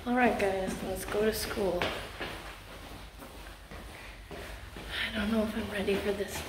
Alright guys, let's go to school. I don't know if I'm ready for this.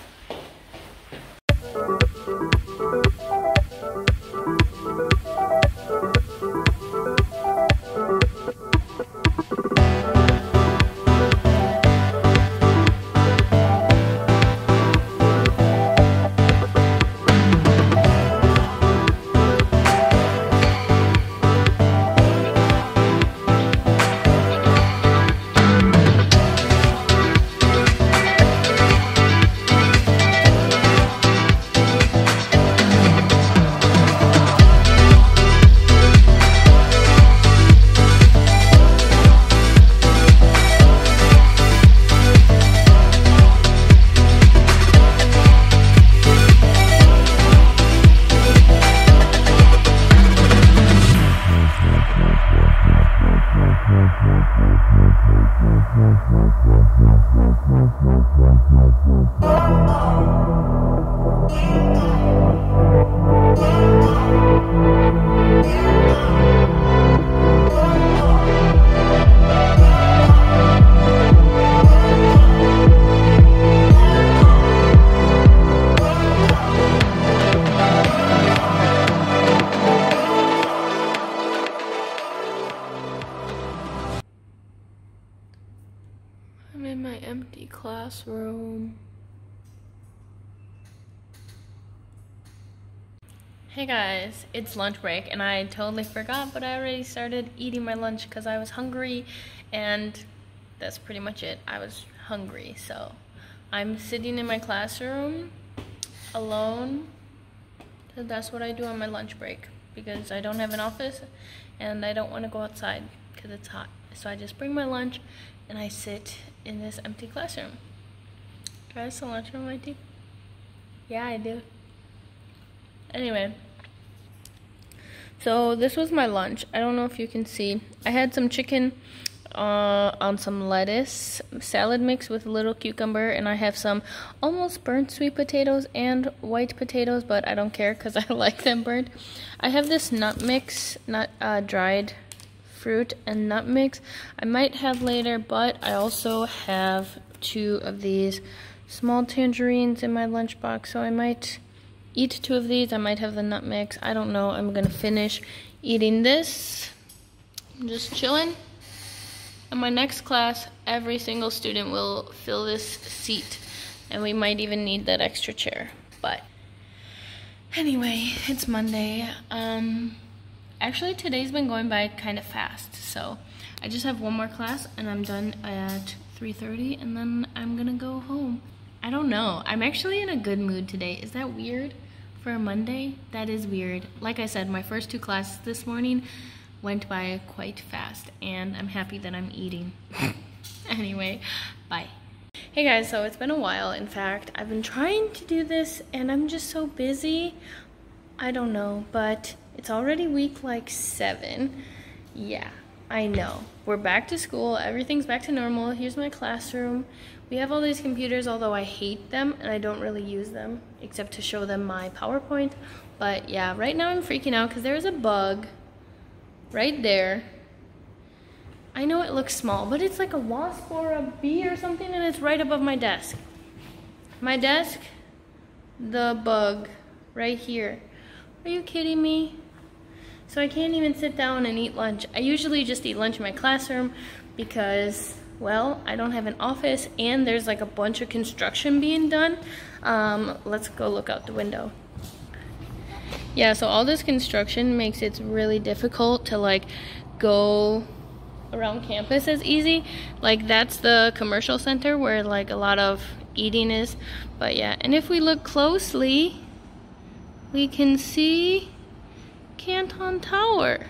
I'm in my empty classroom. Hey guys, it's lunch break and I totally forgot, but I already started eating my lunch because I was hungry, and that's pretty much it. I was hungry, so I'm sitting in my classroom alone. So that's what I do on my lunch break because I don't have an office and I don't want to go outside because it's hot. So I just bring my lunch and I sit in this empty classroom. Do I have some lunch on my teeth? Yeah, I do. Anyway, so this was my lunch. I don't know if you can see. I had some chicken on some lettuce, salad mix with a little cucumber, and I have some almost burnt sweet potatoes and white potatoes, but I don't care because I like them burnt. I have this nut mix, dried fruit and nut mix. I might have later, but I also have 2 of these small tangerines in my lunchbox, so I might eat 2 of these. I might have the nut mix. I don't know. I'm gonna finish eating this. I'm just chilling. In my next class, every single student will fill this seat, and we might even need that extra chair. But anyway, it's Monday. Actually, today's been going by kind of fast, so I just have one more class and I'm done at 3:30, and then I'm gonna go home. I don't know. I'm actually in a good mood today. Is that weird for a Monday? That is weird. Like I said, my first 2 classes this morning went by quite fast, and I'm happy that I'm eating. Anyway, bye. Hey guys, so it's been a while. In fact, I've been trying to do this and I'm just so busy. I don't know, but it's already week like 7. Yeah, I know. We're back to school. Everything's back to normal. Here's my classroom. We have all these computers, although I hate them and I don't really use them except to show them my PowerPoint. But yeah, right now I'm freaking out because there's a bug right there. I know it looks small, but it's like a wasp or a bee or something, and it's right above my desk. My desk, the bug right here. Are you kidding me? So I can't even sit down and eat lunch. I usually just eat lunch in my classroom because, well, I don't have an office and there's like a bunch of construction being done. Let's go look out the window. Yeah, so all this construction makes it really difficult to like go around campus as easy. Like that's the commercial center where like a lot of eating is. But yeah, and if we look closely, we can see Canton Tower.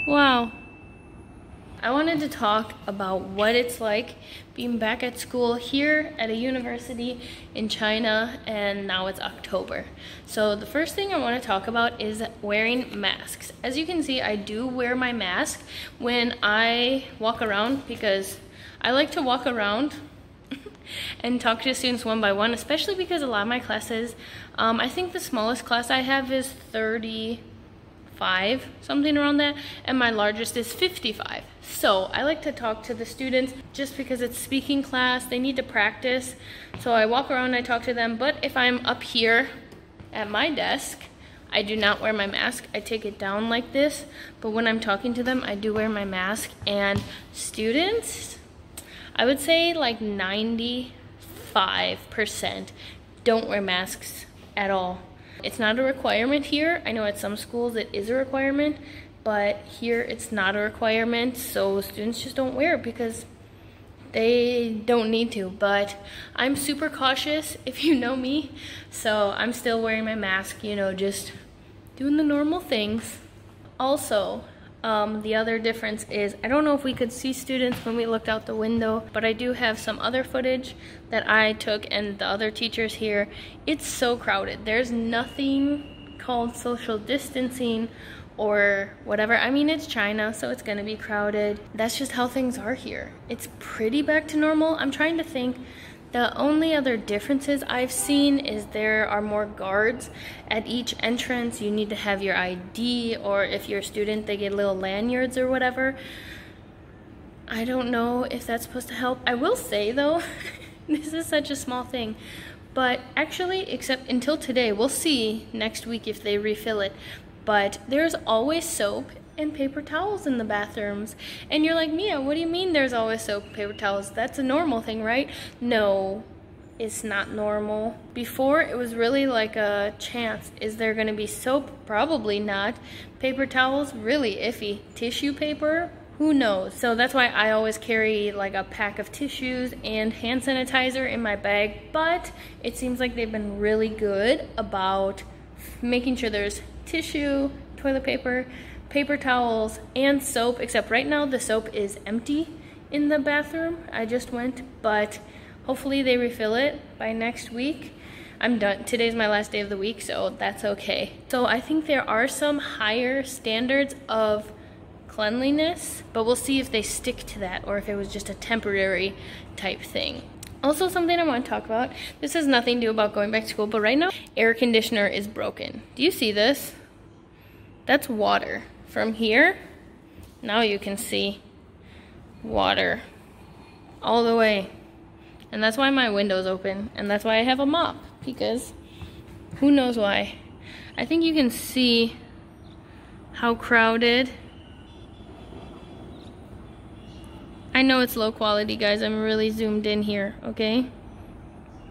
Wow. I wanted to talk about what it's like being back at school here at a university in China, and now it's October. So the first thing I want to talk about is wearing masks. As you can see, I do wear my mask when I walk around because I like to walk around and talk to students one by one, especially because a lot of my classes, I think the smallest class I have is 35 5, something around that, and my largest is 55. So I like to talk to the students just because it's speaking class, they need to practice. So I walk around and I talk to them, but if I'm up here at my desk, I do not wear my mask. I take it down like this, but when I'm talking to them, I do wear my mask. And students, I would say like 95% don't wear masks at all. It's not a requirement here. I know at some schools it is a requirement, but here it's not a requirement, so students just don't wear it because they don't need to. But I'm super cautious, if you know me, so I'm still wearing my mask, you know, just doing the normal things. Also, the other difference is, I don't know if we could see students when we looked out the window, but I do have some other footage that I took and the other teachers here. It's so crowded. There's nothing called social distancing or whatever. I mean, it's China, so it's gonna be crowded. That's just how things are here. It's pretty back to normal. I'm trying to think. The only other differences I've seen is there are more guards at each entrance. You need to have your ID, or if you're a student, they get little lanyards or whatever. I don't know if that's supposed to help. I will say though, this is such a small thing, but actually, except until today, we'll see next week if they refill it, but there's always soap and paper towels in the bathrooms. And you're like, Mia, what do you mean there's always soap and paper towels? That's a normal thing, right? No, it's not normal. Before, it was really like a chance. Is there gonna be soap? Probably not. Paper towels, really iffy. Tissue paper? Who knows? So that's why I always carry like a pack of tissues and hand sanitizer in my bag, but it seems like they've been really good about making sure there's tissue, toilet paper, paper towels, and soap, except right now the soap is empty in the bathroom. I just went, but hopefully they refill it by next week. I'm done. Today's my last day of the week, so that's okay. So I think there are some higher standards of cleanliness, but we'll see if they stick to that or if it was just a temporary type thing. Also, something I want to talk about, this has nothing to do about going back to school, but right now, air conditioner is broken. Do you see this? That's water. From here, now you can see water all the way. And that's why my window's open, and that's why I have a mop, because who knows why. I think you can see how crowded. I know it's low quality, guys. I'm really zoomed in here, okay?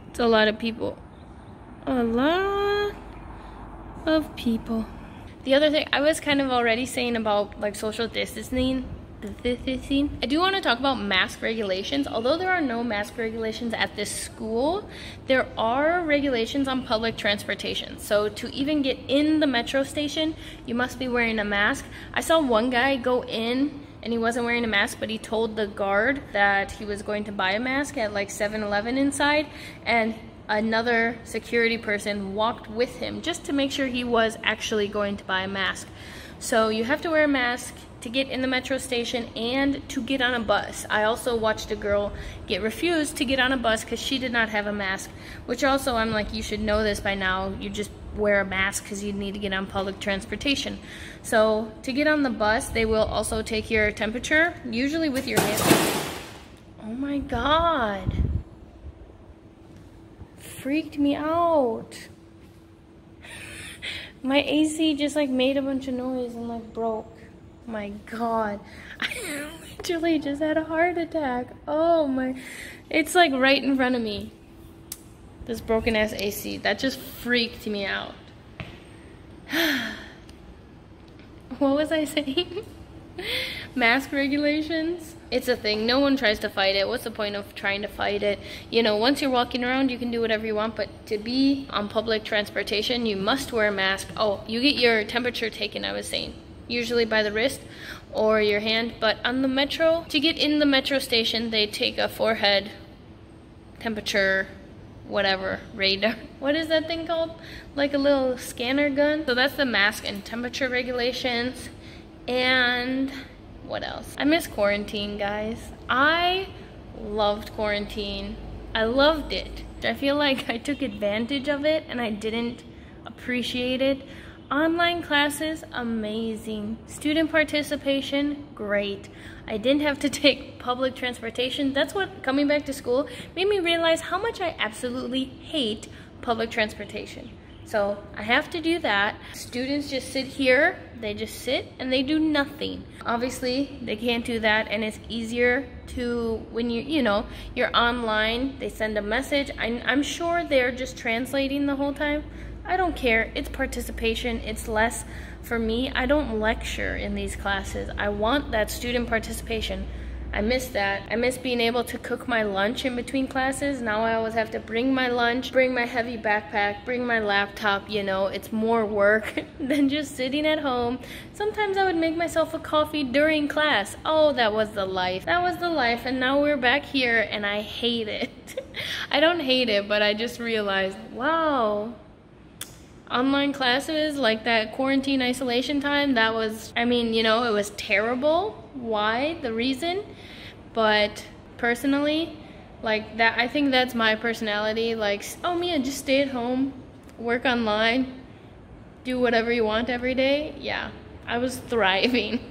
It's a lot of people. A lot of people. The other thing I was kind of already saying about like social distancing, I do want to talk about mask regulations. Although there are no mask regulations at this school, there are regulations on public transportation. So to even get in the metro station, you must be wearing a mask. I saw one guy go in and he wasn't wearing a mask, but he told the guard that he was going to buy a mask at like 7-Eleven inside, and another security person walked with him just to make sure he was actually going to buy a mask. So you have to wear a mask to get in the metro station and to get on a bus. I also watched a girl get refused to get on a bus because she did not have a mask, which also I'm like, you should know this by now. You just wear a mask because you need to get on public transportation. So to get on the bus, they will also take your temperature, usually with your hand. Oh my God. Freaked me out. My AC just like made a bunch of noise and like broke. My God, I literally just had a heart attack. Oh my, it's like right in front of me. This broken ass AC, that just freaked me out. What was I saying? Mask regulations? It's a thing. No one tries to fight it. What's the point of trying to fight it? You know, once you're walking around, you can do whatever you want, but to be on public transportation, you must wear a mask. Oh, you get your temperature taken, I was saying. Usually by the wrist or your hand, but on the metro, to get in the metro station, they take a forehead temperature, whatever, radar. What is that thing called? Like a little scanner gun. So that's the mask and temperature regulations. And what else? I miss quarantine, guys. I loved quarantine. I loved it. I feel like I took advantage of it and I didn't appreciate it. Online classes, amazing. Student participation, great. I didn't have to take public transportation. That's what coming back to school made me realize how much I absolutely hate public transportation. So I have to do that. Students just sit here, they just sit and they do nothing. Obviously, they can't do that, and it's easier to, when you're online, they send a message. I'm sure they're just translating the whole time. I don't care, it's participation, it's less for me. I don't lecture in these classes. I want that student participation. I miss that. I miss being able to cook my lunch in between classes. Now I always have to bring my lunch, bring my heavy backpack, bring my laptop, it's more work than just sitting at home. Sometimes I would make myself a coffee during class. Oh, that was the life. That was the life, and now we're back here and I hate it. I don't hate it, but I just realized, wow. Online classes, like that quarantine isolation time, that was, it was terrible. Why? The reason? But personally, like that, I think that's my personality. Like, oh Mia, just stay at home, work online, do whatever you want every day. Yeah, I was thriving.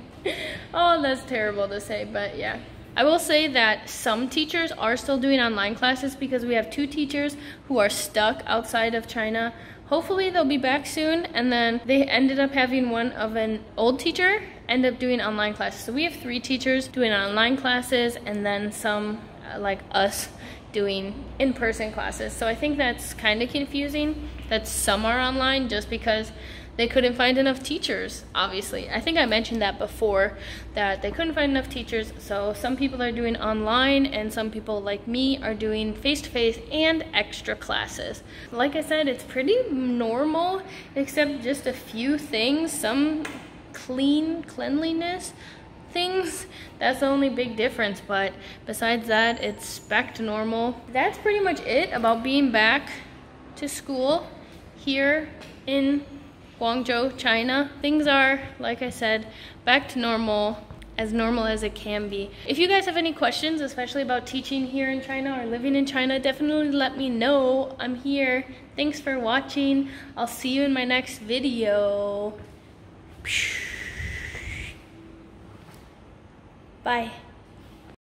Oh, that's terrible to say, but yeah. I will say that some teachers are still doing online classes because we have 2 teachers who are stuck outside of China. Hopefully they'll be back soon, and then they ended up having one of an old teacher end up doing online classes. So we have 3 teachers doing online classes, and then some like us doing in-person classes. So I think that's kind of confusing that some are online just because they couldn't find enough teachers, obviously. I think I mentioned that before, that they couldn't find enough teachers. So some people are doing online, and some people like me are doing face-to-face and extra classes. Like I said, it's pretty normal, except just a few things. Some cleanliness things, that's the only big difference. But besides that, it's back to normal. That's pretty much it about being back to school here in Guangzhou, China. Things are, like I said, back to normal as it can be. If you guys have any questions, especially about teaching here in China or living in China, definitely let me know. I'm here. Thanks for watching. I'll see you in my next video. Bye.